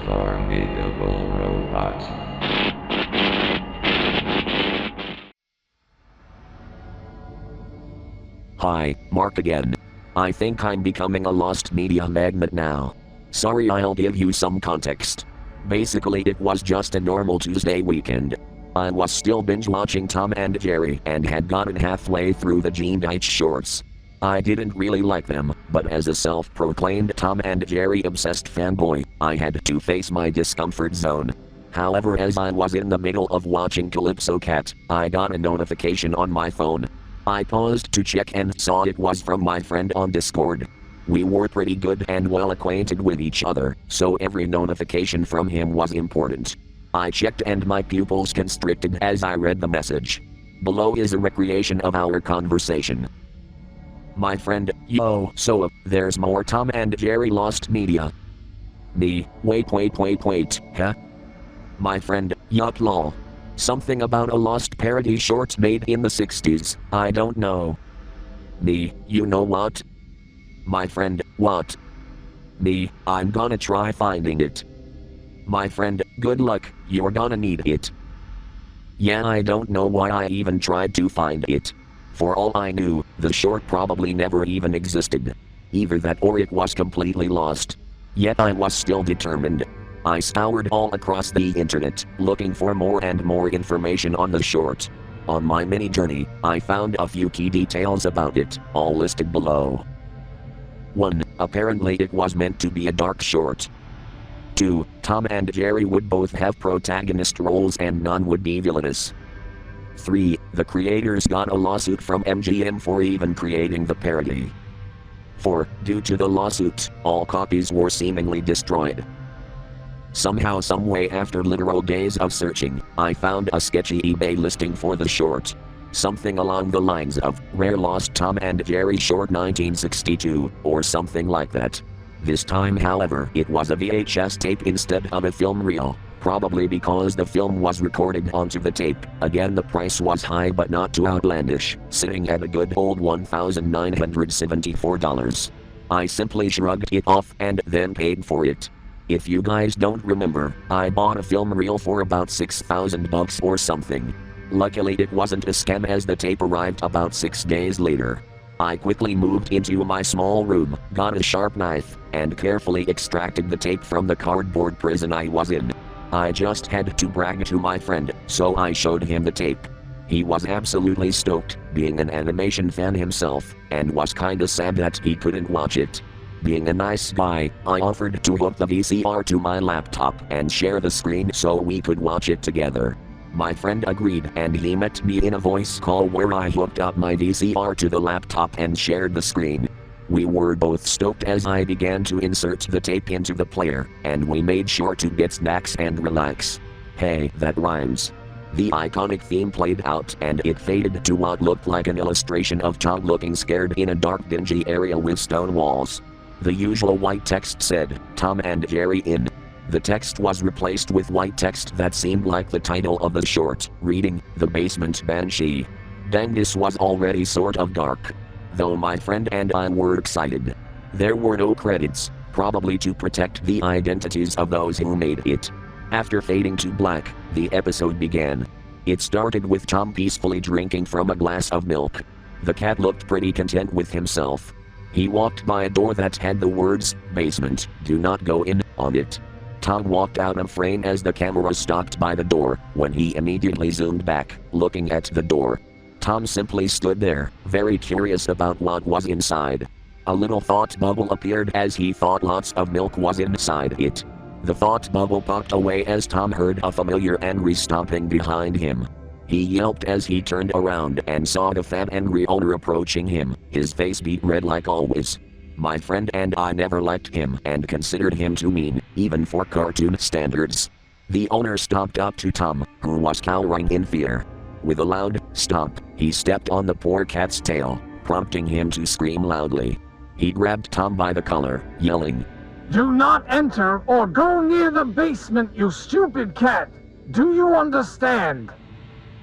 formidable robot. Hi, Mark again. I think I'm becoming a lost media magnet now. Sorry, I'll give you some context. Basically, it was just a normal Tuesday weekend. I was still binge watching Tom and Jerry and had gotten halfway through the Gene Deitch shorts. I didn't really like them, but as a self-proclaimed Tom and Jerry obsessed fanboy, I had to face my discomfort zone. However, as I was in the middle of watching Calypso Cat, I got a notification on my phone. I paused to check and saw it was from my friend on Discord. We were pretty good and well acquainted with each other, so every notification from him was important. I checked and my pupils constricted as I read the message. Below is a recreation of our conversation. My friend, yo, so there's more Tom and Jerry lost media. Me, wait, huh? My friend, yup lol. Something about a lost parody short made in the 60s, I don't know. Me, you know what? My friend, what? Me, I'm gonna try finding it. My friend, good luck, you're gonna need it. Yeah, I don't know why I even tried to find it. For all I knew, the short probably never even existed. Either that or it was completely lost. Yet I was still determined. I scoured all across the internet, looking for more and more information on the short. On my mini journey, I found a few key details about it, all listed below. 1. Apparently it was meant to be a dark short. 2. Tom and Jerry would both have protagonist roles and none would be villainous. 3. The creators got a lawsuit from MGM for even creating the parody. 4. Due to the lawsuit, all copies were seemingly destroyed. Somehow, someway, after literal days of searching, I found a sketchy eBay listing for the short. Something along the lines of Rare Lost Tom and Jerry Short 1962, or something like that. This time, however, it was a VHS tape instead of a film reel, probably because the film was recorded onto the tape. Again, the price was high but not too outlandish, sitting at a good old $1,974. I simply shrugged it off and then paid for it. If you guys don't remember, I bought a film reel for about $6,000 or something. Luckily it wasn't a scam as the tape arrived about 6 days later. I quickly moved into my small room, got a sharp knife, and carefully extracted the tape from the cardboard prison I was in. I just had to brag to my friend, so I showed him the tape. He was absolutely stoked, being an animation fan himself, and was kinda sad that he couldn't watch it. Being a nice guy, I offered to hook the VCR to my laptop and share the screen so we could watch it together. My friend agreed and he met me in a voice call where I hooked up my VCR to the laptop and shared the screen. We were both stoked as I began to insert the tape into the player, and we made sure to get snacks and relax. Hey, that rhymes. The iconic theme played out and it faded to what looked like an illustration of Todd looking scared in a dark dingy area with stone walls. The usual white text said, Tom and Jerry in. The text was replaced with white text that seemed like the title of the short, reading, The Basement Banshee. Dang, this was already sort of dark. Though my friend and I were excited. There were no credits, probably to protect the identities of those who made it. After fading to black, the episode began. It started with Tom peacefully drinking from a glass of milk. The cat looked pretty content with himself. He walked by a door that had the words, basement, do not go in, on it. Tom walked out of frame as the camera stopped by the door, when he immediately zoomed back, looking at the door. Tom simply stood there, very curious about what was inside. A little thought bubble appeared as he thought lots of milk was inside it. The thought bubble popped away as Tom heard a familiar angry stomping behind him. He yelped as he turned around and saw the fat angry owner approaching him, his face beat red like always. My friend and I never liked him and considered him too mean, even for cartoon standards. The owner stomped up to Tom, who was cowering in fear. With a loud stomp, he stepped on the poor cat's tail, prompting him to scream loudly. He grabbed Tom by the collar, yelling, "Do not enter or go near the basement, you stupid cat! Do you understand?"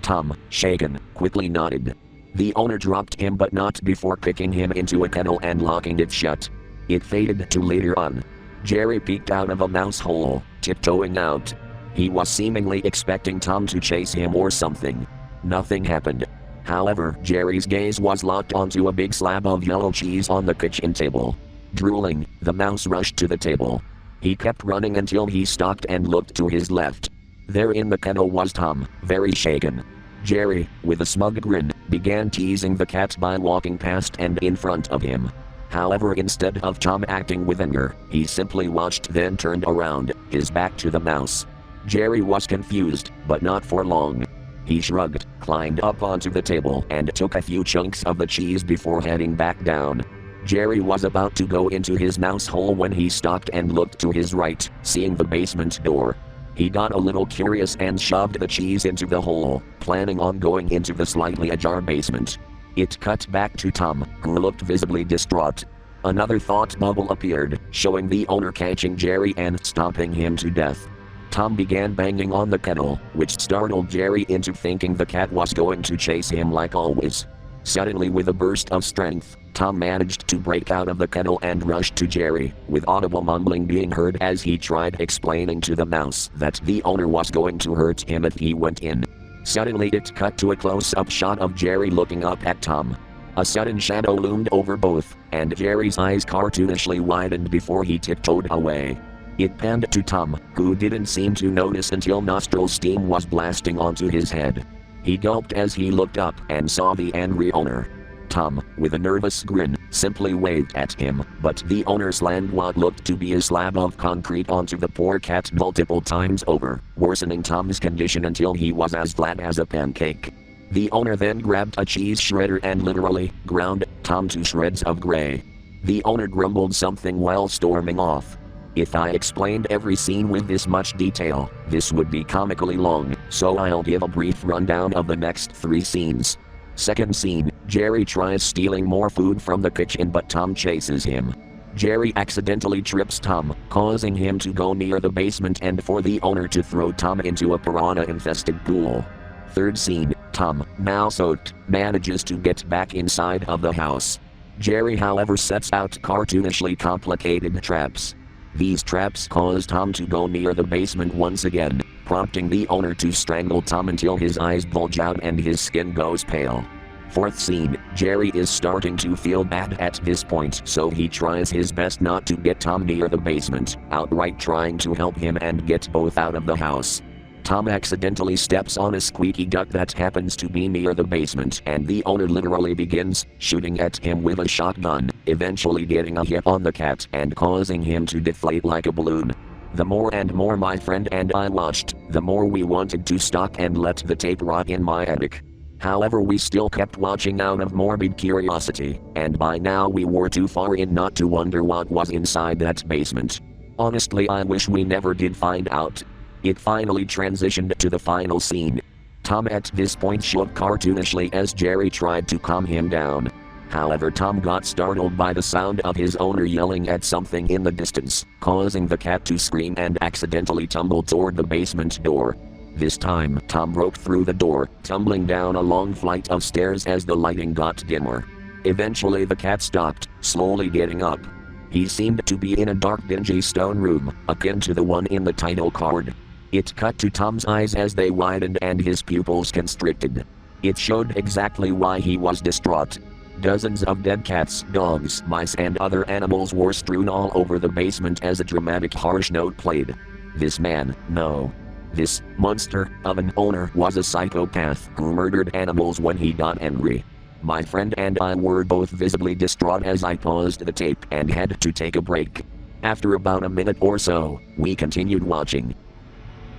Tom, shaken, quickly nodded. The owner dropped him but not before picking him into a kennel and locking it shut. It faded to later on. Jerry peeked out of a mouse hole, tiptoeing out. He was seemingly expecting Tom to chase him or something. Nothing happened. However, Jerry's gaze was locked onto a big slab of yellow cheese on the kitchen table. Drooling, the mouse rushed to the table. He kept running until he stopped and looked to his left. There in the kennel was Tom, very shaken. Jerry, with a smug grin, began teasing the cat by walking past and in front of him. However, instead of Tom acting with anger, he simply watched, then turned around, his back to the mouse. Jerry was confused, but not for long. He shrugged, climbed up onto the table and took a few chunks of the cheese before heading back down. Jerry was about to go into his mouse hole when he stopped and looked to his right, seeing the basement door. He got a little curious and shoved the cheese into the hole, planning on going into the slightly ajar basement. It cut back to Tom, who looked visibly distraught. Another thought bubble appeared, showing the owner catching Jerry and stomping him to death. Tom began banging on the kennel, which startled Jerry into thinking the cat was going to chase him like always. Suddenly, with a burst of strength, Tom managed to break out of the kennel and rushed to Jerry, with audible mumbling being heard as he tried explaining to the mouse that the owner was going to hurt him if he went in. Suddenly it cut to a close-up shot of Jerry looking up at Tom. A sudden shadow loomed over both, and Jerry's eyes cartoonishly widened before he tiptoed away. It panned to Tom, who didn't seem to notice until nostril steam was blasting onto his head. He gulped as he looked up and saw the angry owner. Tom, with a nervous grin, simply waved at him, but the owner slammed what looked to be a slab of concrete onto the poor cat multiple times over, worsening Tom's condition until he was as flat as a pancake. The owner then grabbed a cheese shredder and literally ground Tom to shreds of gray. The owner grumbled something while storming off. If I explained every scene with this much detail, this would be comically long, so I'll give a brief rundown of the next 3 scenes. Second scene, Jerry tries stealing more food from the kitchen but Tom chases him. Jerry accidentally trips Tom, causing him to go near the basement and for the owner to throw Tom into a piranha-infested pool. Third scene, Tom, now soaked, manages to get back inside of the house. Jerry, however, sets out cartoonishly complicated traps. These traps cause Tom to go near the basement once again, prompting the owner to strangle Tom until his eyes bulge out and his skin goes pale. Fourth scene, Jerry is starting to feel bad at this point, so he tries his best not to get Tom near the basement, outright trying to help him and get both out of the house. Tom accidentally steps on a squeaky duck that happens to be near the basement, and the owner literally begins shooting at him with a shotgun, eventually getting a hit on the cat and causing him to deflate like a balloon. The more and more my friend and I watched, the more we wanted to stop and let the tape rot in my attic. However, we still kept watching out of morbid curiosity, and by now we were too far in not to wonder what was inside that basement. Honestly, I wish we never did find out. It finally transitioned to the final scene. Tom at this point shook cartoonishly as Jerry tried to calm him down. However, Tom got startled by the sound of his owner yelling at something in the distance, causing the cat to scream and accidentally tumble toward the basement door. This time, Tom broke through the door, tumbling down a long flight of stairs as the lighting got dimmer. Eventually the cat stopped, slowly getting up. He seemed to be in a dark, dingy stone room, akin to the one in the title card. It cut to Tom's eyes as they widened and his pupils constricted. It showed exactly why he was distraught. Dozens of dead cats, dogs, mice and other animals were strewn all over the basement as a dramatic harsh note played. This man, no. This monster of an owner was a psychopath who murdered animals when he got angry. My friend and I were both visibly distraught as I paused the tape and had to take a break. After about a minute or so, we continued watching.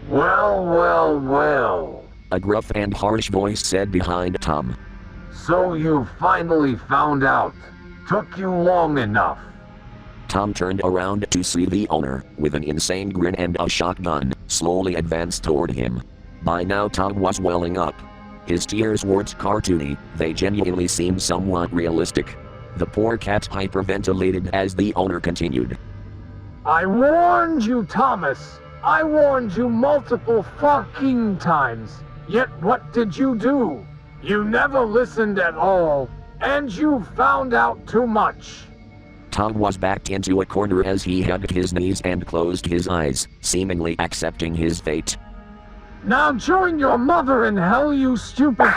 Well. A gruff and harsh voice said behind Tom. So you finally found out. Took you long enough. Tom turned around to see the owner, with an insane grin and a shotgun, slowly advance toward him. By now Tom was welling up. His tears weren't cartoony, they genuinely seemed somewhat realistic. The poor cat hyperventilated as the owner continued. I warned you, Thomas. I warned you multiple fucking times. Yet what did you do? You never listened at all, and you found out too much. Tom was backed into a corner as he hugged his knees and closed his eyes, seemingly accepting his fate. Now join your mother in hell, you stupid.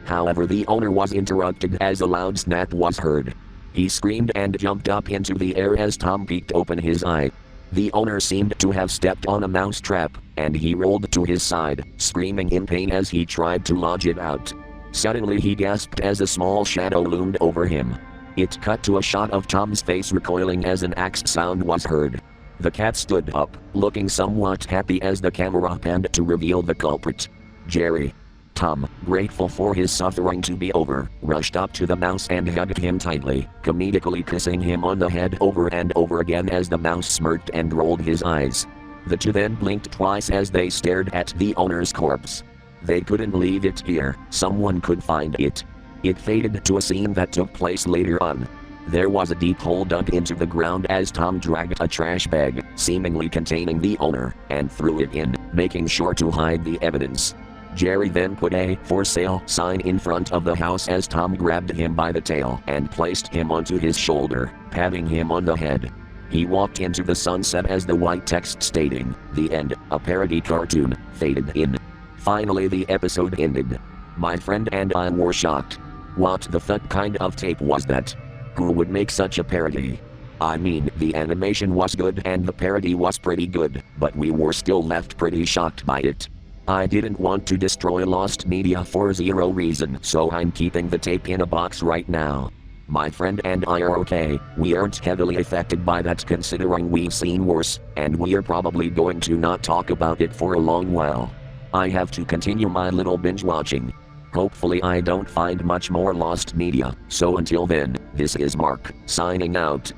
However, the owner was interrupted as a loud snap was heard. He screamed and jumped up into the air as Tom peeked open his eye. The owner seemed to have stepped on a mouse trap, and he rolled to his side, screaming in pain as he tried to lodge it out. Suddenly he gasped as a small shadow loomed over him. It cut to a shot of Tom's face recoiling as an axe sound was heard. The cat stood up, looking somewhat happy as the camera panned to reveal the culprit. Jerry. Tom, grateful for his suffering to be over, rushed up to the mouse and hugged him tightly, comedically kissing him on the head over and over again as the mouse smirked and rolled his eyes. The two then blinked twice as they stared at the owner's corpse. They couldn't leave it here, someone could find it. It faded to a scene that took place later on. There was a deep hole dug into the ground as Tom dragged a trash bag, seemingly containing the owner, and threw it in, making sure to hide the evidence. Jerry then put a "for sale" sign in front of the house as Tom grabbed him by the tail and placed him onto his shoulder, patting him on the head. He walked into the sunset as the white text stating, "The end, a parody cartoon," faded in. Finally the episode ended. My friend and I were shocked. What the fuck kind of tape was that? Who would make such a parody? I mean, the animation was good and the parody was pretty good, but we were still left pretty shocked by it. I didn't want to destroy lost media for zero reason, so I'm keeping the tape in a box right now. My friend and I are okay, we aren't heavily affected by that considering we've seen worse, and we're probably going to not talk about it for a long while. I have to continue my little binge watching. Hopefully I don't find much more lost media, so until then, this is Mark, signing out.